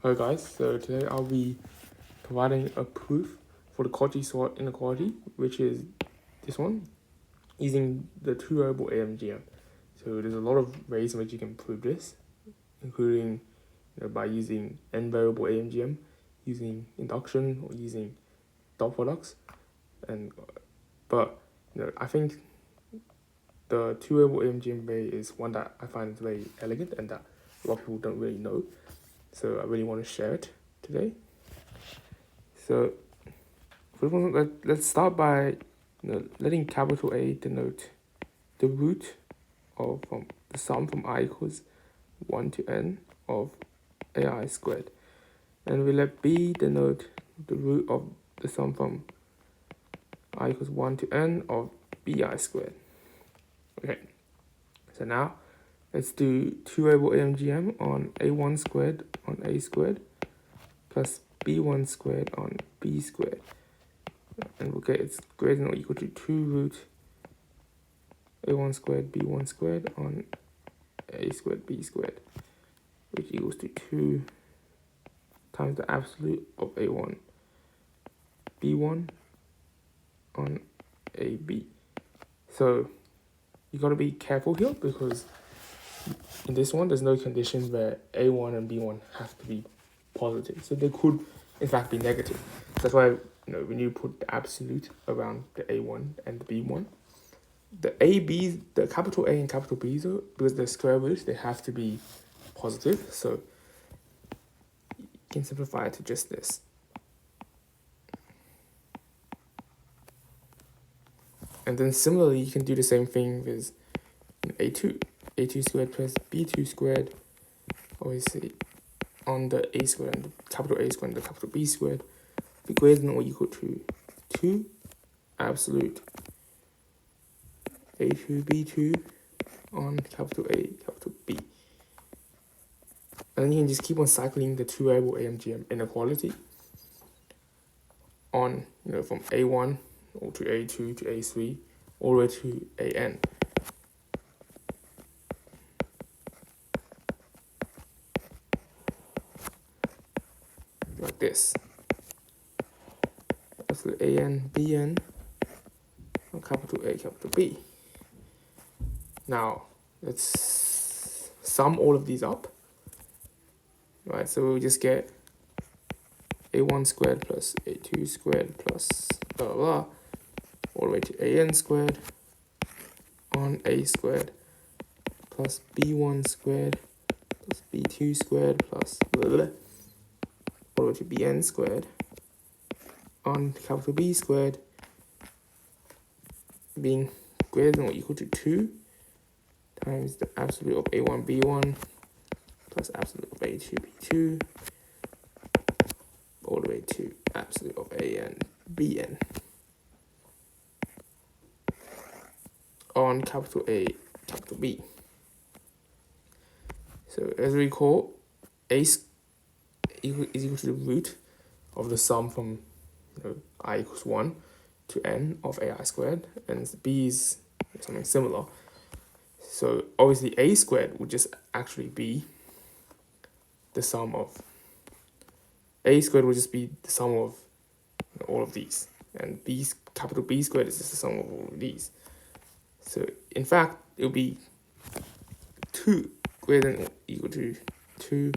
Hi guys, so today I'll be providing a proof for the Cauchy sort inequality, which is this one, using the two variable AMGM. So there's a lot of ways in which you can prove this, including by using n variable AMGM, using induction, or using dot products. But I think the two variable AMGM way is one that I find very elegant and that a lot of people don't really know. So I really want to share it today. So let's start by letting capital A denote the root of the sum from I equals 1 to n of ai squared. And we let B denote the root of the sum from I equals 1 to n of bi squared. Okay, so now let's do two variable AMGM on a1 squared on a squared plus b1 squared on b squared. And we'll get it's greater than or equal to 2 root a1 squared b1 squared on a squared b squared, which equals to 2 times the absolute of a1 b1 on ab. So you got to be careful here because in this one there's no conditions where a1 and b1 have to be positive, so they could in fact be negative. That's why when you put the absolute around the a1 and the b1, the capital A and capital B, though, because they're square roots, they have to be positive. So you can simplify it to just this. And then similarly, you can do the same thing with a2 squared plus b2 squared, obviously on the a squared and the capital A squared and the capital B squared, be greater than or equal to 2 absolute a2 b2 on capital A capital B. And then you can just keep on cycling the two variable AMGM inequality on, from A1 or to A2 to A3 all the way to AN. Like this. That's the AN, BN on capital A, capital B. Now, let's sum all of these up. Right, so we'll just get a1 squared plus a2 squared plus blah, blah, blah, all the way to an squared on a squared plus b1 squared plus b2 squared plus blah, blah, blah, all the way to bn squared on capital B squared being greater than or equal to 2 times the absolute of a1 b1 plus absolute of a2 b2 all the way to absolute of an bn on capital A, capital B. So as we recall, A is equal to the root of the sum from I equals 1 to n of ai squared, and B is something similar. So obviously a squared would just actually be the sum of a squared would just be the sum of all of these, and capital B squared is just the sum of all of these. So in fact, it will be 2 greater than or equal to 2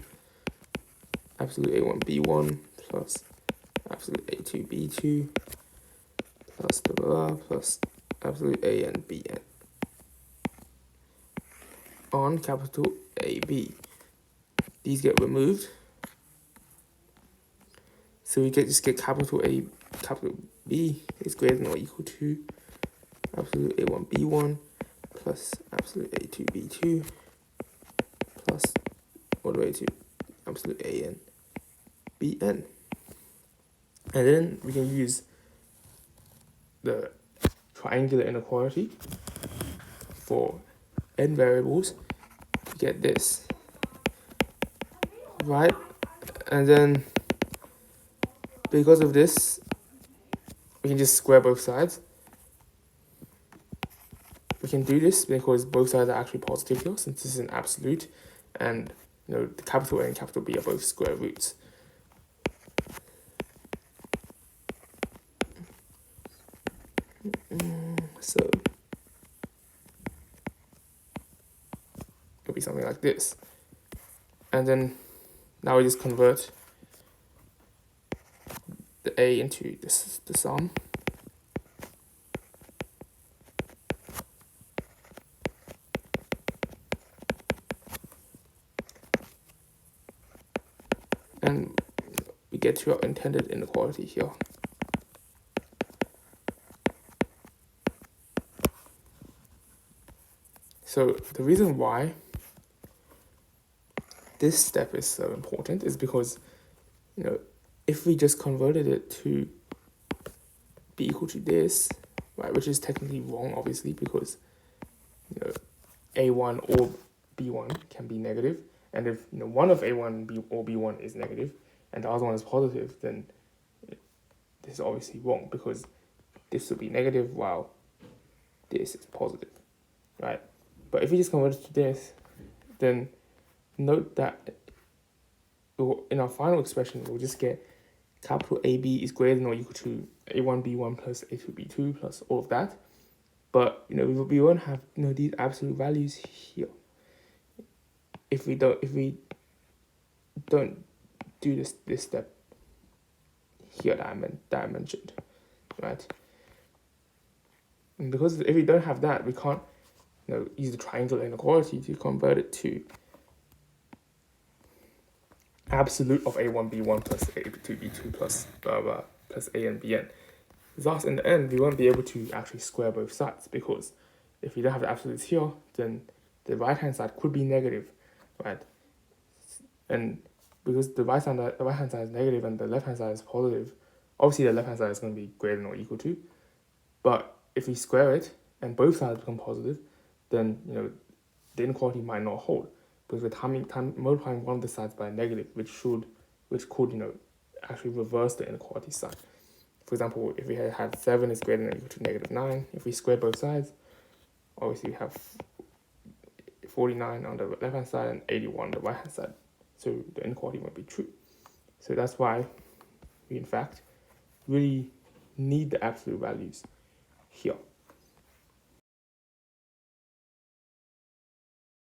absolute a1 b1 plus absolute a2 b2 plus blah, blah, blah, plus absolute an bn on capital AB. These get removed, so we just get capital A, capital B is greater than or equal to absolute a1 b1 plus absolute a2 b2 plus all the way to absolute an bn. And then we can use the triangular inequality for n variables to get this, right? And then because of this, we can just square both sides. We can do this because both sides are actually positive here, since this is an absolute, and the capital A and capital B are both square roots. So it'll be something like this. And then now we just convert the A into the sum. And we get to our intended inequality here. So the reason why this step is so important is because, if we just converted it to be equal to this, right, which is technically wrong, obviously, because, A1 or B1 can be negative, and if one of A1 or B1 is negative and the other one is positive, then this is obviously wrong because this would be negative while this is positive, right? But if we just convert it to this, then note that in our final expression, we'll just get capital AB is greater than or equal to A1B1 plus A2B2 plus all of that. But we won't have these absolute values here if we don't do this step here that I mentioned, right? And because if we don't have that, we can't use the triangular inequality to convert it to absolute of A1B1 plus A2B2 plus blah blah plus A and Bn. Thus, in the end, we won't be able to actually square both sides, because if we don't have the absolutes here, then the right-hand side could be negative, right? And because the right-hand side is negative and the left-hand side is positive, obviously the left-hand side is going to be greater than or equal to. But if we square it and both sides become positive, then the inequality might not hold, because we're multiplying one of the sides by a negative, which could actually reverse the inequality sign. For example, if we had 7 is greater than or equal to negative 9, if we square both sides, obviously we have 49 on the left-hand side and 81 on the right-hand side. So the inequality won't be true. So that's why we, in fact, really need the absolute values here.